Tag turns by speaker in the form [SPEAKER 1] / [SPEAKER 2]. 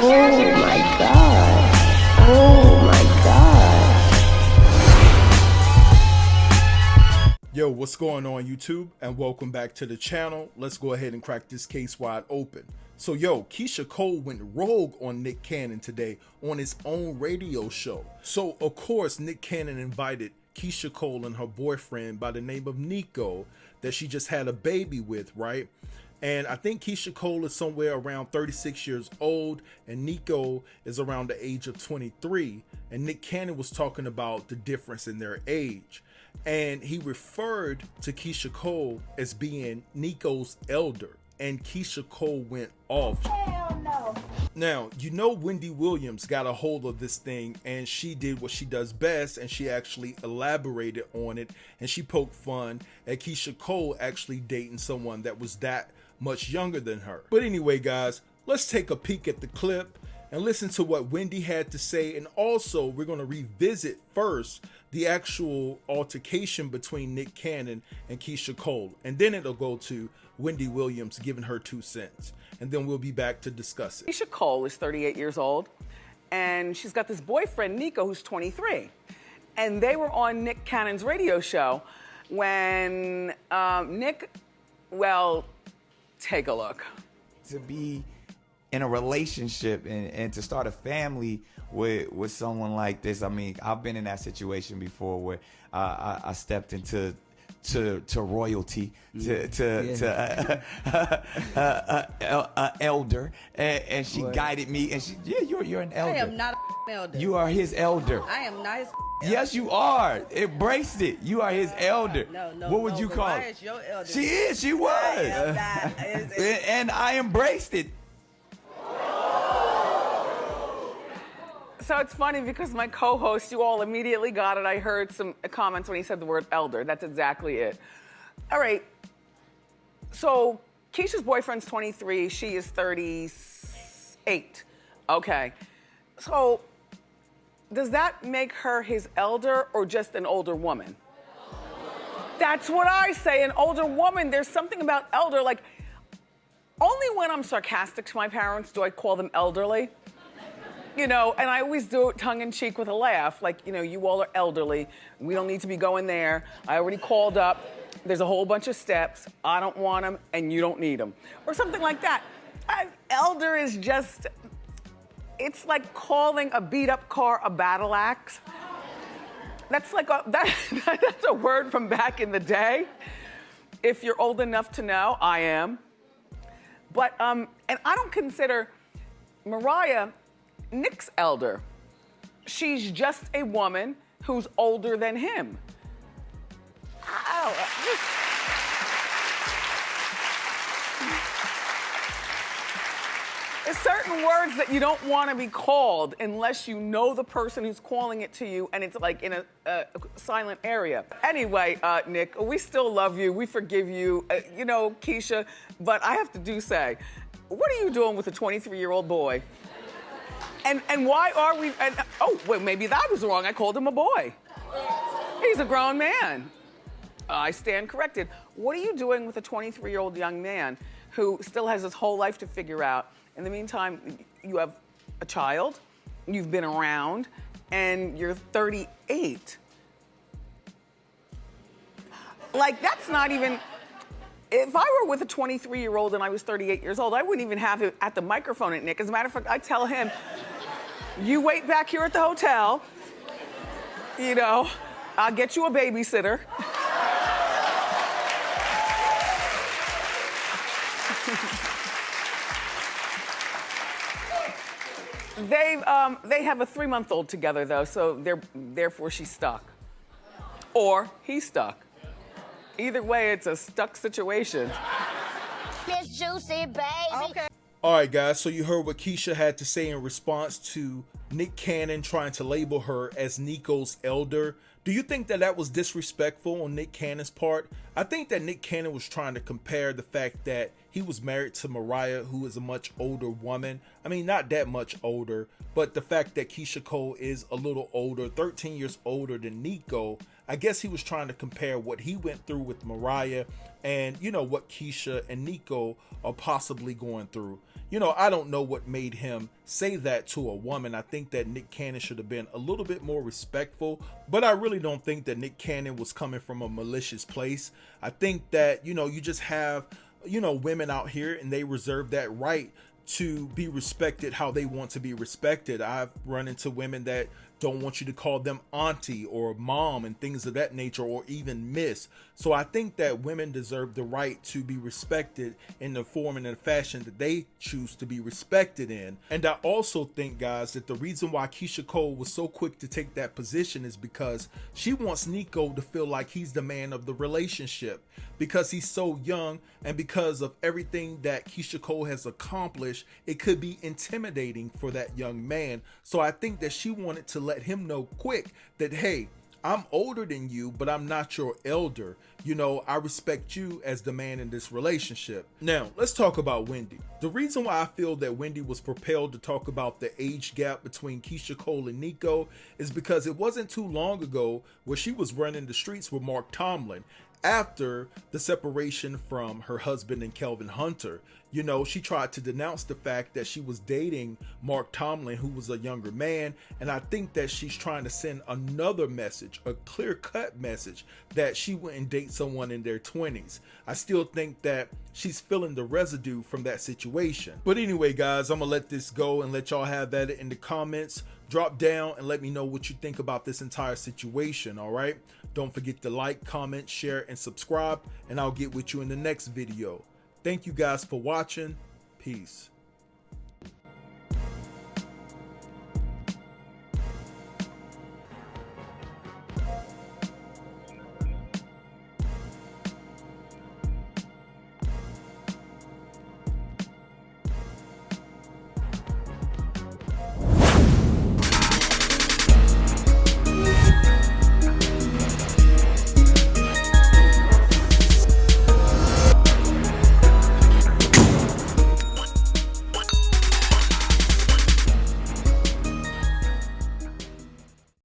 [SPEAKER 1] my God. Oh my God.
[SPEAKER 2] Yo, what's going on YouTube? And welcome back to the channel. Let's go ahead and crack this case wide open. So yo, Keyshia Cole went rogue on Nick Cannon today on his own radio show. So of course, Nick Cannon invited Keyshia Cole and her boyfriend by the name of Nikko that she just had a baby with, right? And I think Keyshia Cole is somewhere around 36 years old and Nikko is around the age of 23. And Nick Cannon was talking about the difference in their age. And he referred to Keyshia Cole as being Nikko's elder. And Keyshia Cole went off.
[SPEAKER 3] Hell no.
[SPEAKER 2] Now, you know Wendy Williams got a hold of this thing and she did what she does best and she actually elaborated on it and she poked fun at Keyshia Cole actually dating someone that was that much younger than her. But anyway, guys, let's take a peek at the clip and listen to what Wendy had to say. And also, we're going to revisit first the actual altercation between Nick Cannon and Keyshia Cole. And then it'll go to Wendy Williams giving her 2 cents. And then we'll be back to discuss it.
[SPEAKER 4] Keyshia Cole is 38 years old, and she's got this boyfriend, Nikko, who's 23. And they were on Nick Cannon's radio show when Nick, well, take a look.
[SPEAKER 5] To be in a relationship and to start a family with someone like this, I mean, I've been in that situation before where I stepped into royalty, to elder, and she guided me, and she, yeah, you're an elder.
[SPEAKER 6] I am not an elder.
[SPEAKER 5] You are his elder.
[SPEAKER 6] I am not his elder.
[SPEAKER 5] Yes, you are. Embrace it. You are his elder.
[SPEAKER 6] No.
[SPEAKER 5] What would you call
[SPEAKER 6] Mariah
[SPEAKER 5] it?
[SPEAKER 6] is your elder.
[SPEAKER 5] She is. She was.
[SPEAKER 6] I am not.
[SPEAKER 5] And I embraced it.
[SPEAKER 4] So it's funny because my co-host, you all immediately got it. I heard some comments when he said the word elder. That's exactly it. All right. So Keyshia's boyfriend's 23. She is 38. Okay. So does that make her his elder or just an older woman? That's what I say, an older woman. There's something about elder, like, only when I'm sarcastic to my parents do I call them elderly. You know, and I always do it tongue-in-cheek with a laugh, like, you know, you all are elderly. We don't need to be going there. I already called up. There's a whole bunch of steps. I don't want them, and you don't need them. Or something like that. Elder is just, it's like calling a beat-up car a battle axe. That's like that's a word from back in the day. If you're old enough to know, I am. But, and I don't consider Mariah Nick's elder. She's just a woman who's older than him. There's certain words that you don't want to be called unless you know the person who's calling it to you and it's like in a silent area. Anyway, Nick, we still love you. We forgive you. You know, Keyshia, but I have to say, what are you doing with a 23-year-old boy? And why are we, oh, well, maybe that was wrong. I called him a boy. He's a grown man. I stand corrected. What are you doing with a 23-year-old young man who still has his whole life to figure out? In the meantime, you have a child, you've been around, and you're 38. Like, that's not even, if I were with a 23-year-old and I was 38 years old, I wouldn't even have it at the microphone at Nick. As a matter of fact, I tell him, you wait back here at the hotel, you know, I'll get you a babysitter. They have a 3-month-old together though, so therefore she's stuck. Or he's stuck. Either way, it's a stuck situation.
[SPEAKER 3] Miss Juicy, baby.
[SPEAKER 4] Okay.
[SPEAKER 2] All right, guys, so you heard what Keyshia had to say in response to Nick Cannon trying to label her as Nikko's elder. Do you think that that was disrespectful on Nick Cannon's part? I think that Nick Cannon was trying to compare the fact that he was married to Mariah, who is a much older woman. I mean, not that much older, but the fact that Keyshia Cole is a little older, 13 years older than Nikko. I guess he was trying to compare what he went through with Mariah and, you know, what Keyshia and Nikko are possibly going through. You know, I don't know what made him say that to a woman. I think that Nick Cannon should have been a little bit more respectful, but I really don't think that Nick Cannon was coming from a malicious place. I think that, you know, you just have, you know, women out here and they reserve that right to be respected how they want to be respected. I've run into women that don't want you to call them auntie or mom and things of that nature, or even miss. So I think that women deserve the right to be respected in the form and in the fashion that they choose to be respected in. And I also think, guys, that the reason why Keyshia Cole was so quick to take that position is because she wants Nikko to feel like he's the man of the relationship, because he's so young and because of everything that Keyshia Cole has accomplished. It could be intimidating for that young man. So I think that she wanted to let him know quick that, hey, I'm older than you, but I'm not your elder. You know, I respect you as the man in this relationship. Now, let's talk about Wendy. The reason why I feel that Wendy was propelled to talk about the age gap between Keyshia Cole and Nikko is because it wasn't too long ago where she was running the streets with Mark Tomlin after the separation from her husband and Kelvin Hunter. You know, she tried to denounce the fact that she was dating Mark Tomlin, who was a younger man. And I think that she's trying to send another message, a clear-cut message, that she wouldn't date someone in their 20s. I still think that she's feeling the residue from that situation. But anyway, guys, I'm gonna let this go and let y'all have at it in the comments. Drop down and let me know what you think about this entire situation, all right? Don't forget to like, comment, share, and subscribe, and I'll get with you in the next video. Thank you guys for watching. Peace.